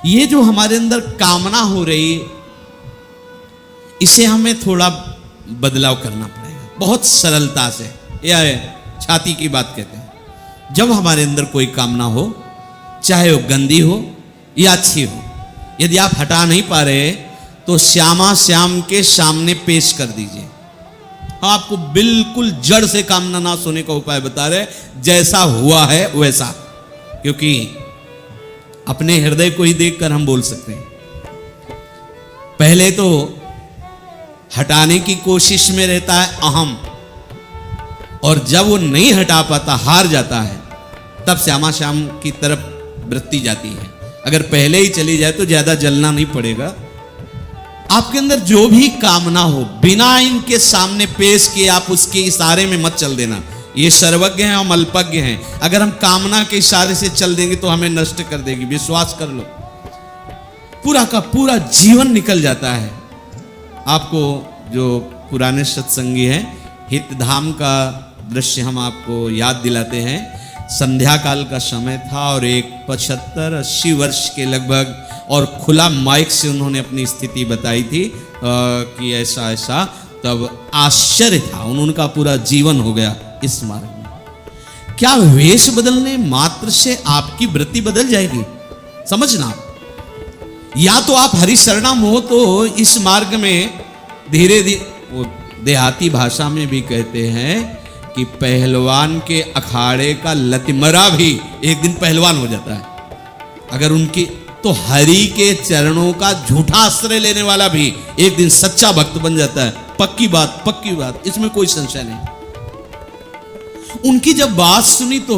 ये जो हमारे अंदर कामना हो रही, इसे हमें थोड़ा बदलाव करना पड़ेगा बहुत सरलता से। यह छाती की बात कहते हैं। जब हमारे अंदर कोई कामना हो, चाहे वो गंदी हो या अच्छी हो, यदि आप हटा नहीं पा रहे तो श्यामा श्याम के सामने पेश कर दीजिए। आपको बिल्कुल जड़ से कामना नाश होने का उपाय बता रहे, जैसा हुआ है वैसा, क्योंकि अपने हृदय को ही देखकर हम बोल सकते हैं। पहले तो हटाने की कोशिश में रहता है अहम, और जब वो नहीं हटा पाता, हार जाता है, तब श्यामा श्याम की तरफ वृत्ति जाती है। अगर पहले ही चली जाए तो ज्यादा जलना नहीं पड़ेगा। आपके अंदर जो भी कामना हो, बिना इनके सामने पेश किए आप उसके इशारे में मत चल देना। ये सर्वज्ञ हैं, हम अल्पज्ञ हैं। अगर हम कामना के इशारे से चल देंगे तो हमें नष्ट कर देगी, विश्वास कर लो। पूरा का पूरा जीवन निकल जाता है। आपको जो पुराने सत्संगी हैं, हितधाम का दृश्य हम आपको याद दिलाते हैं। संध्या काल का समय था और एक 75-80 वर्ष के लगभग, और खुला माइक से उन्होंने अपनी स्थिति बताई थी कि ऐसा ऐसा। तब आश्चर्य था, उनका पूरा जीवन हो गया इस मार्ग में। क्या वेश बदलने मात्र से आपकी वृत्ति बदल जाएगी? समझना, या तो आप हरिशरणम हो तो इस मार्ग में धीरे धीरे, वो देहाती भाषा में भी कहते हैं कि पहलवान के अखाड़े का लतिमरा भी एक दिन पहलवान हो जाता है। अगर उनकी, तो हरि के चरणों का झूठा आश्रय लेने वाला भी एक दिन सच्चा भक्त बन जाता है। पक्की बात, पक्की बात, इसमें कोई संशय नहीं। उनकी जब बात सुनी तो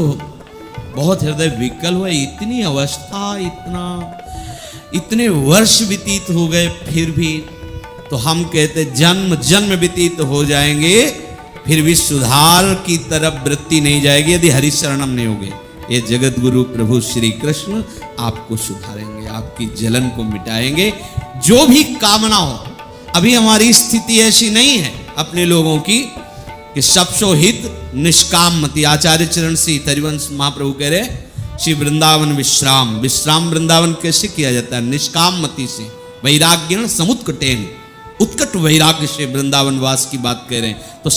बहुत हृदय विकल हुआ। इतनी अवस्था, इतने वर्ष व्यतीत हो गए, फिर भी तो हम कहते जन्म जन्म व्यतीत हो जाएंगे, फिर भी सुधार की तरफ वृत्ति नहीं जाएगी यदि हरिशरणम नहीं होगे। ये जगत गुरु प्रभु श्री कृष्ण आपको सुधारेंगे, आपकी जलन को मिटाएंगे। जो भी कामना हो, अभी हमारी स्थिति ऐसी नहीं है अपने लोगों की कि सबसो हित निष्काम मति। आचार्य चरण श्री हरिवंश महाप्रभु कह रहे, श्री वृंदावन विश्राम, विश्राम वृंदावन कैसे किया जाता है? निष्काम मति से, वैराग्य समुत्कटेन, उत्कट वैराग्य से वृंदावन वास की बात कह रहे हैं, तो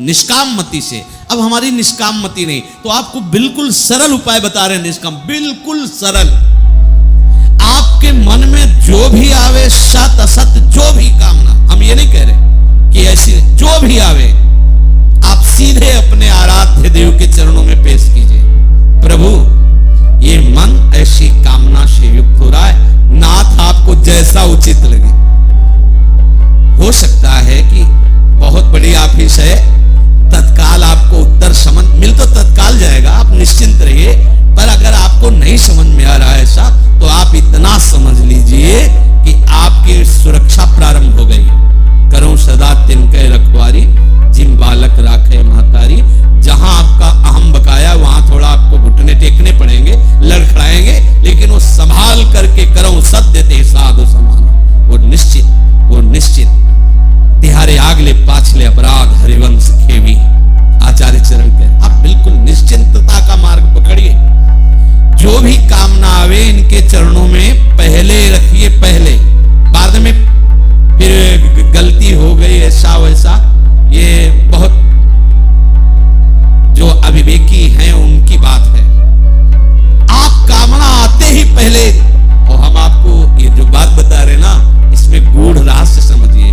निष्काम मति से। अब हमारी निष्काम मति नहीं, तो आपको बिल्कुल सरल उपाय बता रहे हैं। निष्काम, बिल्कुल सरल। आपके मन में जो भी आवे, सत असत जो भी कामना, हम ये नहीं कह रहे कि ऐसी, जो भी आवे आप सीधे अपने आराध्य देव के चरणों में पेश कीजिए। प्रभु, ये मन ऐसी कामना से युक्त हो रहा है, नाथ आपको जैसा उचित लगे। हो सकता है कि बहुत बड़ी ऑफिस है, तत्काल आपको उत्तर समझ मिल तो तत्काल जाएगा, आप निश्चिंत रहिए। पर अगर आपको नहीं समझ में आ रहा है ऐसा, तो आप इतना समझ लीजिए कि आपकी सुरक्षा प्रारंभ हो गई। करो सदा तिनके रखवारी, जिन बालक राखे महतारी। जहां आपका अहम बकाया, वहां थोड़ा आपको घुटने टेकने पड़ेंगे, लड़खड़ाएंगे, लेकिन वो संभाल करके करो सत्य ते साधु समान। वो निश्चित, वो निश्चित। तिहारे आगले पाछले अपराध हरिवंश खेवी। आचार्य चरण के आप बिल्कुल निश्चिंतता का मार्ग पकड़िए। जो भी कामना आवे इनके चरणों में पहले रखिए, पहले। बाद में फिर गलती हो गई ऐसा वैसा, ये बहुत जो अविवेकी हैं उनकी बात है। आप कामना आते ही पहले, और हम आपको ये जो बात बता रहे ना, इसमें गूढ़ रहस्य समझिए।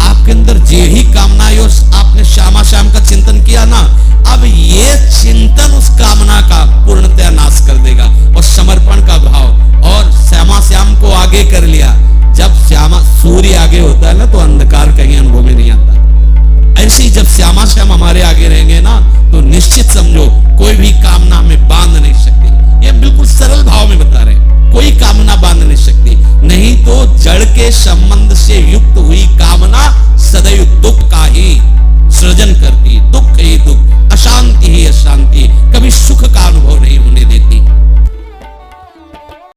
आपके अंदर जे ही कामना आई, आपने श्यामा श्याम का चिंतन किया ना, अब ये चिंतन उस कामना का पूर्णतया नाश कर देगा। और समर्पण का भाव, और श्यामा श्याम को आगे कर लिया। जब श्यामा सूर्य आगे होता है ना, तो अंधकार कहीं अनुभव में नहीं आता। ऐसे ही जब श्यामा श्याम हमारे आगे रहेंगे ना, तो निश्चित समझो कोई भी कामना हमें बांध नहीं सकती। ये बिल्कुल सरल भाव में बता रहे हैं, कोई कामना बांध नहीं सकती। नहीं तो जड़ के संबंध से युक्त